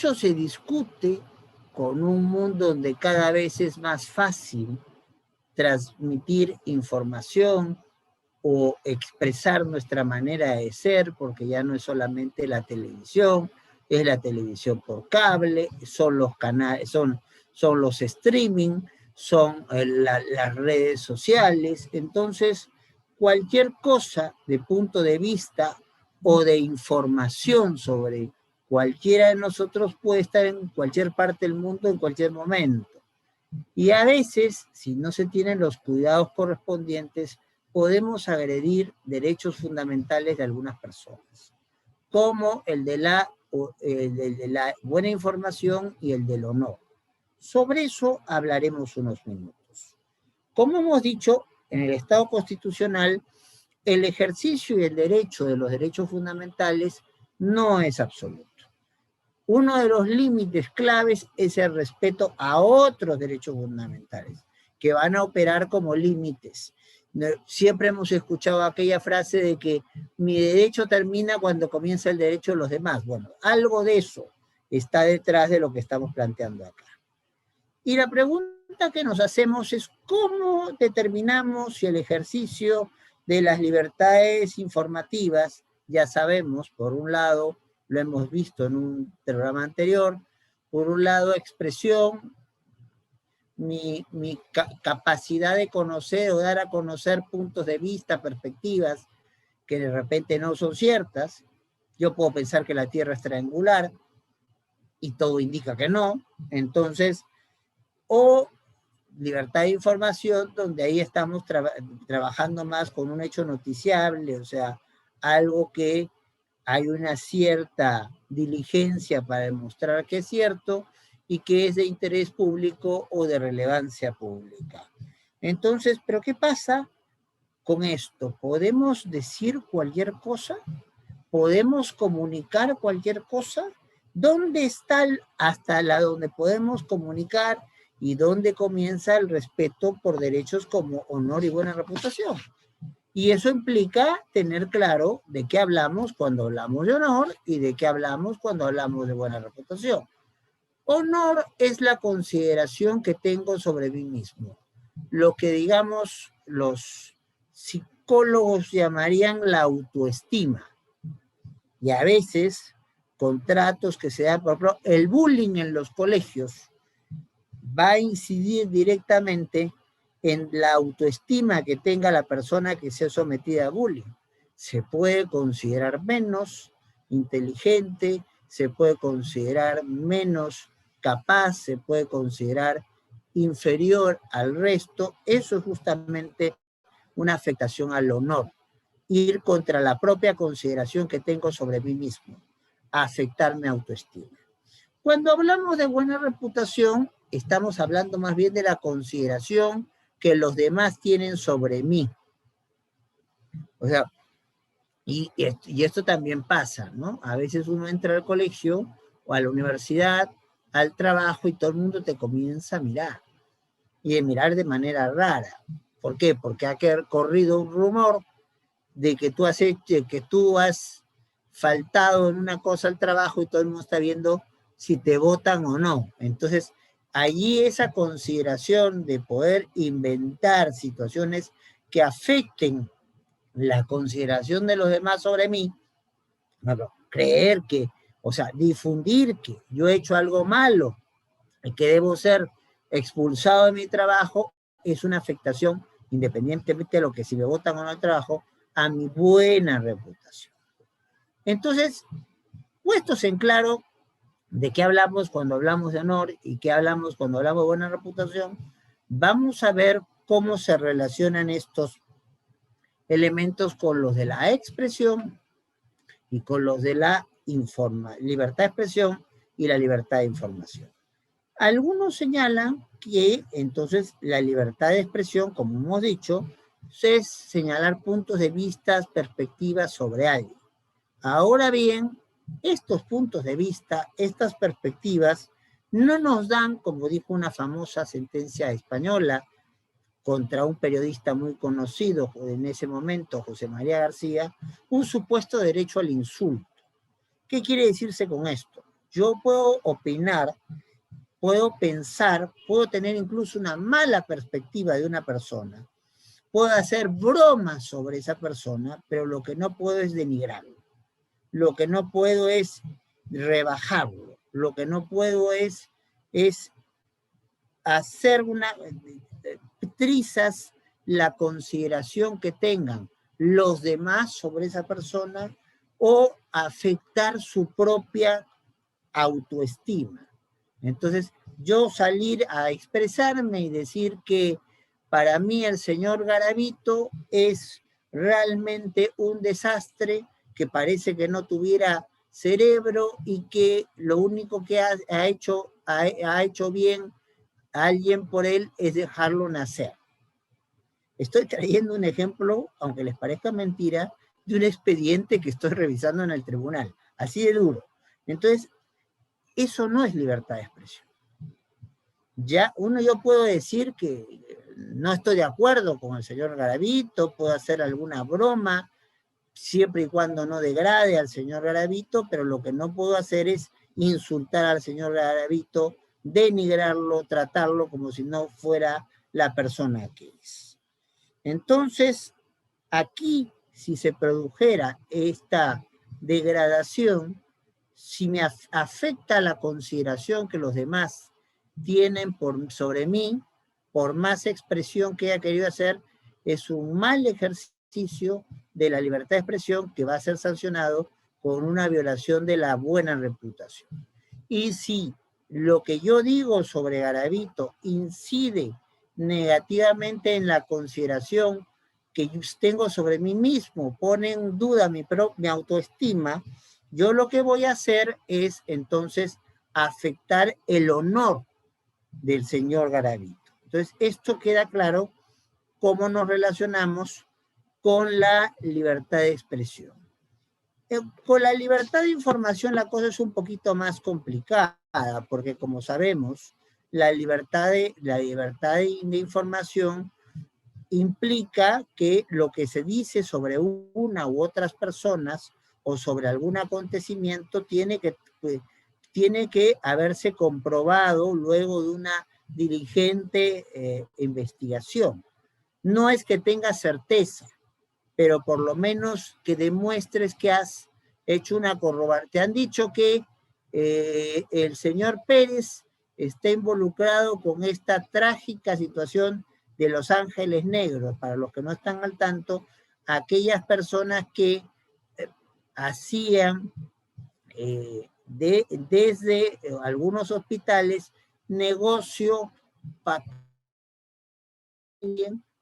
derecho se discute con un mundo donde cada vez es más fácil transmitir información o expresar nuestra manera de ser, porque ya no es solamente la televisión, es la televisión por cable, son los canales, son los streaming, son las redes sociales. Entonces, cualquier cosa de punto de vista o de información sobre cualquiera de nosotros puede estar en cualquier parte del mundo en cualquier momento. Y a veces, si no se tienen los cuidados correspondientes, podemos agredir derechos fundamentales de algunas personas, como el de la buena información y el del honor. Sobre eso hablaremos unos minutos. Como hemos dicho, en el Estado constitucional, el ejercicio y el derecho de los derechos fundamentales no es absoluto. Uno de los límites claves es el respeto a otros derechos fundamentales, que van a operar como límites. Siempre hemos escuchado aquella frase de que mi derecho termina cuando comienza el derecho de los demás. Bueno, algo de eso está detrás de lo que estamos planteando acá. Y la pregunta que nos hacemos es ¿cómo determinamos si el ejercicio de las libertades informativas, ya sabemos, por un lado, lo hemos visto en un programa anterior, por un lado expresión, mi capacidad de conocer o dar a conocer puntos de vista, perspectivas que de repente no son ciertas. Yo puedo pensar que la Tierra es triangular y todo indica que no. Entonces, o libertad de información, donde ahí estamos trabajando más con un hecho noticiable, o sea, algo que hay una cierta diligencia para demostrar que es cierto y que es de interés público o de relevancia pública. Entonces, ¿pero qué pasa con esto? ¿Podemos decir cualquier cosa? ¿Podemos comunicar cualquier cosa? ¿Dónde está hasta donde podemos comunicar y dónde comienza el respeto por derechos como honor y buena reputación? Y eso implica tener claro de qué hablamos cuando hablamos de honor y de qué hablamos cuando hablamos de buena reputación. Honor es la consideración que tengo sobre mí mismo. Lo que, digamos, los psicólogos llamarían la autoestima. Y a veces, contratos que se dan, por ejemplo, el bullying en los colegios va a incidir directamente en la autoestima que tenga la persona que sea sometida a bullying. Se puede considerar menos inteligente, se puede considerar menos capaz, se puede considerar inferior al resto. Eso es justamente una afectación al honor. Ir contra la propia consideración que tengo sobre mí mismo, afectar mi autoestima. Cuando hablamos de buena reputación, estamos hablando más bien de la consideración que los demás tienen sobre mí. O sea, y esto también pasa, ¿no? A veces uno entra al colegio o a la universidad, al trabajo y todo el mundo te comienza a mirar. Y de mirar de manera rara. ¿Por qué? Porque ha corrido un rumor de que tú has faltado en una cosa al trabajo y todo el mundo está viendo si te votan o no. Entonces, allí esa consideración de poder inventar situaciones que afecten la consideración de los demás sobre mí, creer que, o sea, difundir que yo he hecho algo malo y que debo ser expulsado de mi trabajo, es una afectación, independientemente de lo que si me votan o no al trabajo, a mi buena reputación. Entonces, puestos en claro de qué hablamos cuando hablamos de honor y qué hablamos cuando hablamos de buena reputación, vamos a ver cómo se relacionan estos elementos con los de la expresión y con los de la libertad de expresión y la libertad de información. Algunos señalan que entonces la libertad de expresión, como hemos dicho, es señalar puntos de vista, perspectivas sobre alguien. Ahora bien, estos puntos de vista, estas perspectivas, no nos dan, como dijo una famosa sentencia española contra un periodista muy conocido en ese momento, José María García, un supuesto derecho al insulto. ¿Qué quiere decirse con esto? yo puedo opinar, puedo pensar, puedo tener incluso una mala perspectiva de una persona, puedo hacer bromas sobre esa persona, pero lo que no puedo es denigrarlo, lo que no puedo es rebajarlo, lo que no puedo es hacer trizas la consideración que tengan los demás sobre esa persona o afectar su propia autoestima. Entonces, yo salir a expresarme y decir que para mí el señor Garavito es realmente un desastre, que parece que no tuviera cerebro y que lo único que ha hecho bien a alguien por él es dejarlo nacer. Estoy trayendo un ejemplo, aunque les parezca mentira, de un expediente que estoy revisando en el tribunal, así de duro. Entonces, eso no es libertad de expresión. Ya yo puedo decir que no estoy de acuerdo con el señor Garavito, puedo hacer alguna broma, siempre y cuando no degrade al señor Garavito, pero lo que no puedo hacer es insultar al señor Garavito, denigrarlo, tratarlo como si no fuera la persona que es. Entonces, aquí, si se produjera esta degradación, si me afecta la consideración que los demás tienen sobre mí, por más expresión que haya querido hacer, es un mal ejercicio de la libertad de expresión que va a ser sancionado con una violación de la buena reputación. Y si lo que yo digo sobre Garavito incide negativamente en la consideración que yo tengo sobre mí mismo, pone en duda mi autoestima, yo lo que voy a hacer es entonces afectar el honor del señor Garavito. Entonces, esto queda claro cómo nos relacionamos con la libertad de expresión. Con la libertad de información la cosa es un poquito más complicada, porque como sabemos, la libertad de información implica que lo que se dice sobre una u otras personas o sobre algún acontecimiento tiene que haberse comprobado luego de una diligente investigación. No es que tenga certeza, pero por lo menos que demuestres que has hecho una corroboración. Te han dicho que el señor Pérez está involucrado con esta trágica situación de Los Ángeles Negros. Para los que no están al tanto, aquellas personas que hacían desde algunos hospitales negocio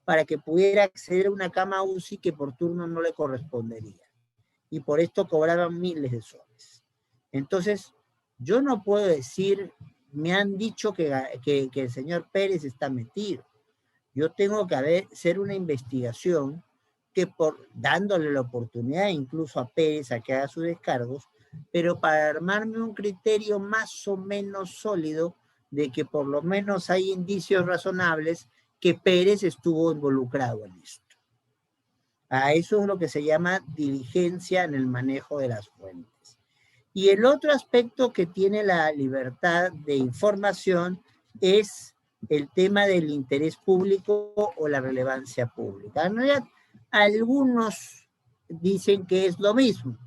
para que pudiera acceder a una cama UCI que por turno no le correspondería. Y por esto cobraban miles de soles. Entonces, yo no puedo decir, me han dicho que el señor Pérez está metido. Yo tengo que hacer una investigación que dándole la oportunidad incluso a Pérez a que haga sus descargos, pero para armarme un criterio más o menos sólido de que por lo menos hay indicios razonables que Pérez estuvo involucrado en esto. A eso es lo que se llama diligencia en el manejo de las fuentes. Y el otro aspecto que tiene la libertad de información es el tema del interés público o la relevancia pública. En realidad, algunos dicen que es lo mismo,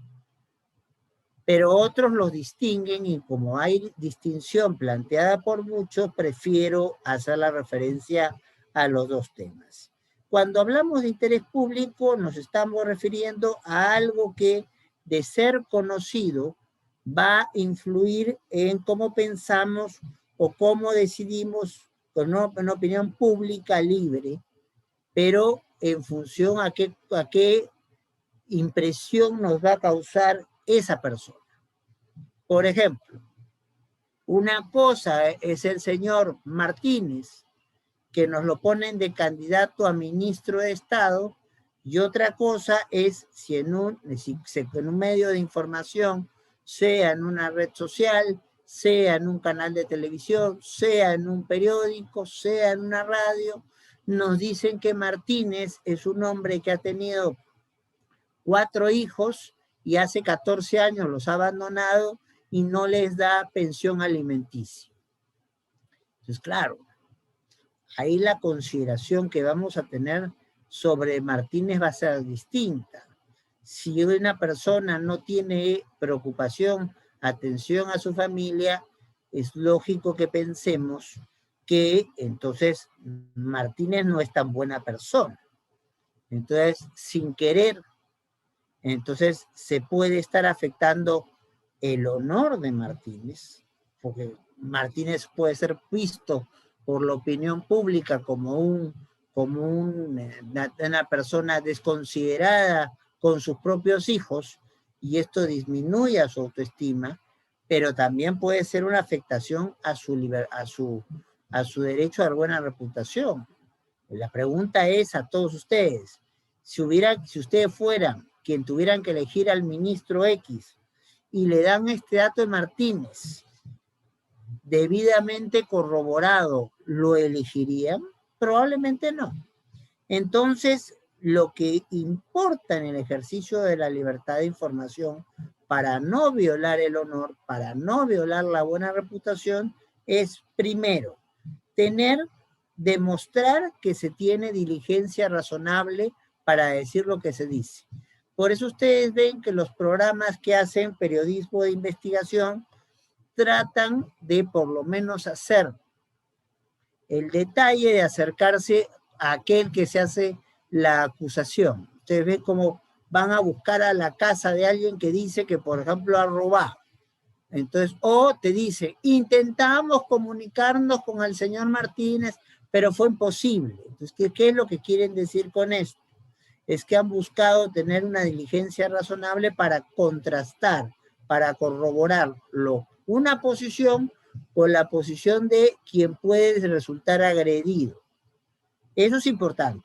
pero otros los distinguen y como hay distinción planteada por muchos, prefiero hacer la referencia a los dos temas. Cuando hablamos de interés público, nos estamos refiriendo a algo que, de ser conocido, va a influir en cómo pensamos o cómo decidimos con una opinión pública libre, pero en función a qué impresión nos va a causar esa persona. Por ejemplo, una cosa es el señor Martínez, que nos lo ponen de candidato a ministro de Estado, y otra cosa es si en un medio de información, sea en una red social, sea en un canal de televisión, sea en un periódico, sea en una radio, nos dicen que Martínez es un hombre que ha tenido 4 hijos y hace 14 años los ha abandonado y no les da pensión alimenticia. Entonces, claro, ahí la consideración que vamos a tener sobre Martínez va a ser distinta. Si una persona no tiene preocupación, atención a su familia, es lógico que pensemos que entonces Martínez no es tan buena persona. Entonces, sin querer, entonces se puede estar afectando el honor de Martínez, porque Martínez puede ser visto por la opinión pública como una persona desconsiderada con sus propios hijos, y esto disminuye a su autoestima, pero también puede ser una afectación a su derecho a dar buena reputación. La pregunta es a todos ustedes, si ustedes fueran quien tuvieran que elegir al ministro X y le dan este dato de Martínez, debidamente corroborado, ¿lo elegirían? Probablemente no. Entonces, lo que importa en el ejercicio de la libertad de información, para no violar el honor, para no violar la buena reputación, es primero, demostrar que se tiene diligencia razonable para decir lo que se dice. Por eso ustedes ven que los programas que hacen periodismo de investigación tratan de por lo menos hacer el detalle de acercarse a aquel que se hace la acusación. Ustedes ven cómo van a buscar a la casa de alguien que dice que, por ejemplo, ha robado. Entonces, o te dice, intentamos comunicarnos con el señor Martínez, pero fue imposible. Entonces, ¿qué es lo que quieren decir con esto? Es que han buscado tener una diligencia razonable para contrastar, para corroborarlo, una posición con la posición de quien puede resultar agredido. Eso es importante,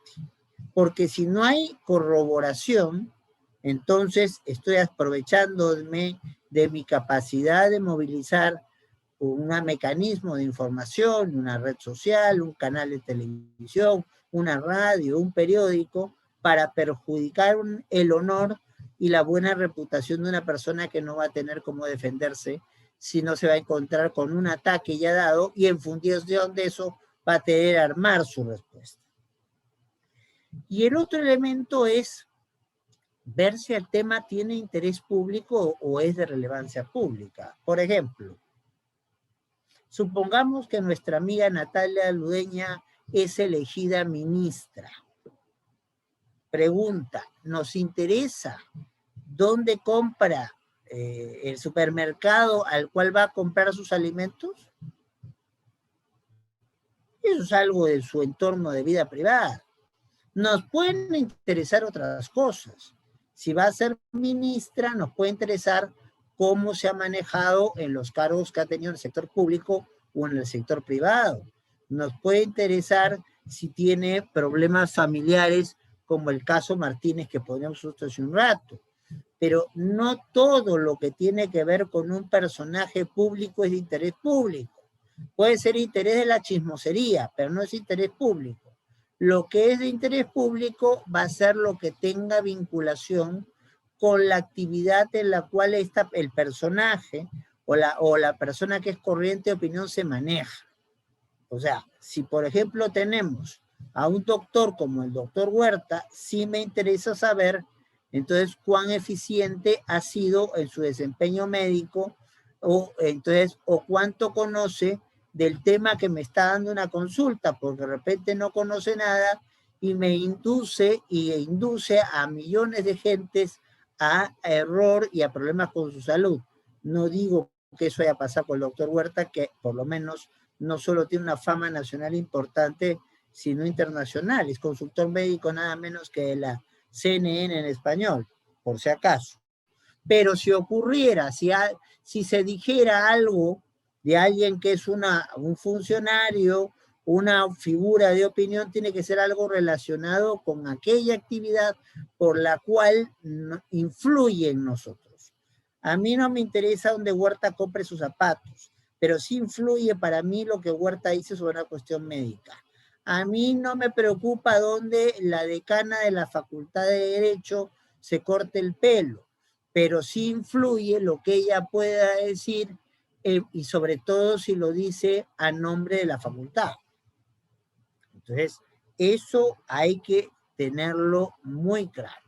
porque si no hay corroboración, entonces estoy aprovechándome de mi capacidad de movilizar un mecanismo de información, una red social, un canal de televisión, una radio, un periódico, para perjudicar el honor y la buena reputación de una persona que no va a tener cómo defenderse, si no se va a encontrar con un ataque ya dado y en función de eso va a tener que armar su respuesta. Y el otro elemento es ver si el tema tiene interés público o es de relevancia pública. Por ejemplo, supongamos que nuestra amiga Natalia Ludeña es elegida ministra. Pregunta, ¿nos interesa dónde compra el supermercado al cual va a comprar sus alimentos? Eso es algo de su entorno de vida privada. Nos pueden interesar otras cosas. Si va a ser ministra, nos puede interesar cómo se ha manejado en los cargos que ha tenido en el sector público o en el sector privado. Nos puede interesar si tiene problemas familiares, como el caso Martínez que poníamos nosotros hace un rato. Pero no todo lo que tiene que ver con un personaje público es de interés público. Puede ser interés de la chismosería, pero no es interés público. Lo que es de interés público va a ser lo que tenga vinculación con la actividad en la cual el personaje o la persona que es corriente de opinión se maneja. O sea, si por ejemplo tenemos a un doctor como el doctor Huerta, sí me interesa saber entonces cuán eficiente ha sido en su desempeño médico o cuánto conoce del tema que me está dando una consulta, porque de repente no conoce nada y me induce a millones de gentes a error y a problemas con su salud. No digo que eso haya pasado con el doctor Huerta, que por lo menos no solo tiene una fama nacional importante, sino internacional. Es consultor médico nada menos que de la CNN en español, por si acaso. Pero si ocurriera, si se dijera algo de alguien que es un funcionario, una figura de opinión, tiene que ser algo relacionado con aquella actividad por la cual influye en nosotros. A mí no me interesa dónde Huerta compre sus zapatos, pero sí influye para mí lo que Huerta dice sobre una cuestión médica. A mí no me preocupa dónde la decana de la Facultad de Derecho se corte el pelo, pero sí influye lo que ella pueda decir, y sobre todo si lo dice a nombre de la facultad. Entonces, eso hay que tenerlo muy claro.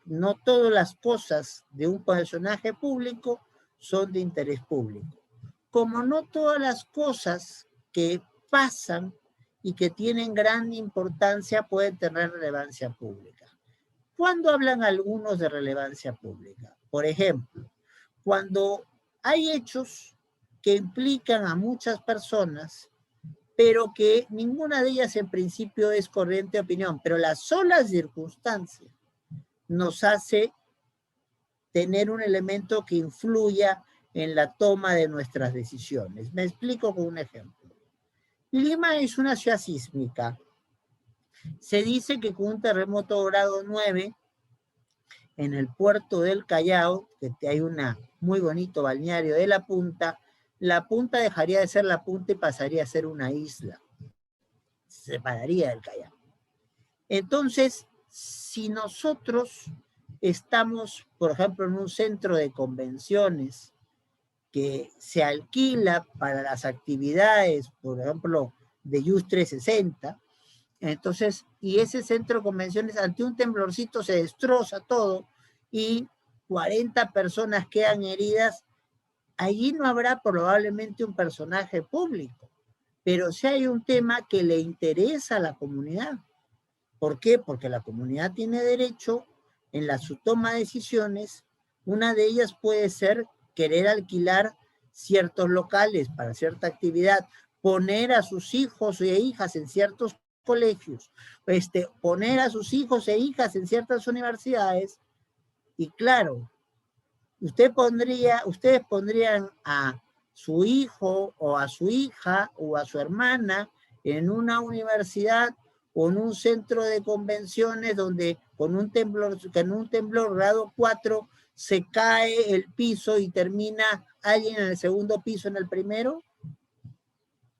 No todas las cosas de un personaje público son de interés público. Como no todas las cosas que pasan y que tienen gran importancia pueden tener relevancia pública. ¿Cuándo hablan algunos de relevancia pública? Por ejemplo, cuando hay hechos que implican a muchas personas, pero que ninguna de ellas en principio es corriente opinión, pero la sola circunstancia nos hace tener un elemento que influya en la toma de nuestras decisiones. Me explico con un ejemplo. Lima es una ciudad sísmica. Se dice que con un terremoto grado 9 en el puerto del Callao, que hay un muy bonito balneario de La Punta dejaría de ser La Punta y pasaría a ser una isla. Se separaría del Callao. Entonces, si nosotros estamos, por ejemplo, en un centro de convenciones que se alquila para las actividades, por ejemplo, de JUS 360, entonces, y ese centro de convenciones ante un temblorcito se destroza todo y 40 personas quedan heridas, allí no habrá probablemente un personaje público, pero sí hay un tema que le interesa a la comunidad. ¿Por qué? Porque la comunidad tiene derecho en su toma de decisiones. Una de ellas puede ser querer alquilar ciertos locales para cierta actividad, poner a sus hijos e hijas en ciertos colegios, poner a sus hijos e hijas en ciertas universidades. Y claro, ustedes pondrían a su hijo o a su hija o a su hermana en una universidad o en un centro de convenciones donde con un temblor grado 4 se cae el piso y termina alguien en el segundo piso en el primero.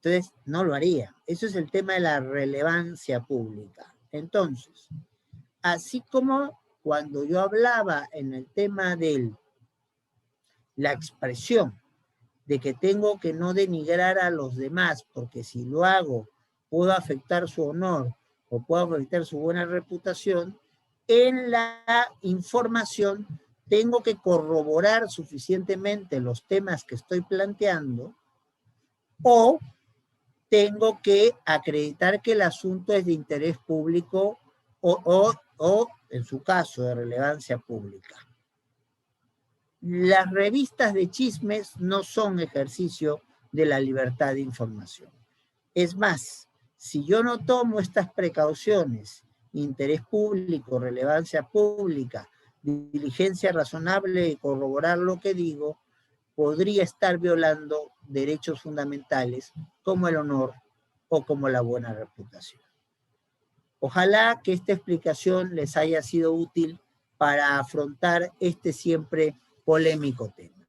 Entonces, no lo haría. Eso es el tema de la relevancia pública. Entonces, así como cuando yo hablaba en el tema de la expresión de que tengo que no denigrar a los demás, porque si lo hago puedo afectar su honor o puedo afectar su buena reputación, en la información tengo que corroborar suficientemente los temas que estoy planteando o tengo que acreditar que el asunto es de interés público o en su caso, de relevancia pública. Las revistas de chismes no son ejercicio de la libertad de información. Es más, si yo no tomo estas precauciones, interés público, relevancia pública, diligencia razonable y corroborar lo que digo, podría estar violando derechos fundamentales como el honor o como la buena reputación. Ojalá que esta explicación les haya sido útil para afrontar este siempre polémico tema.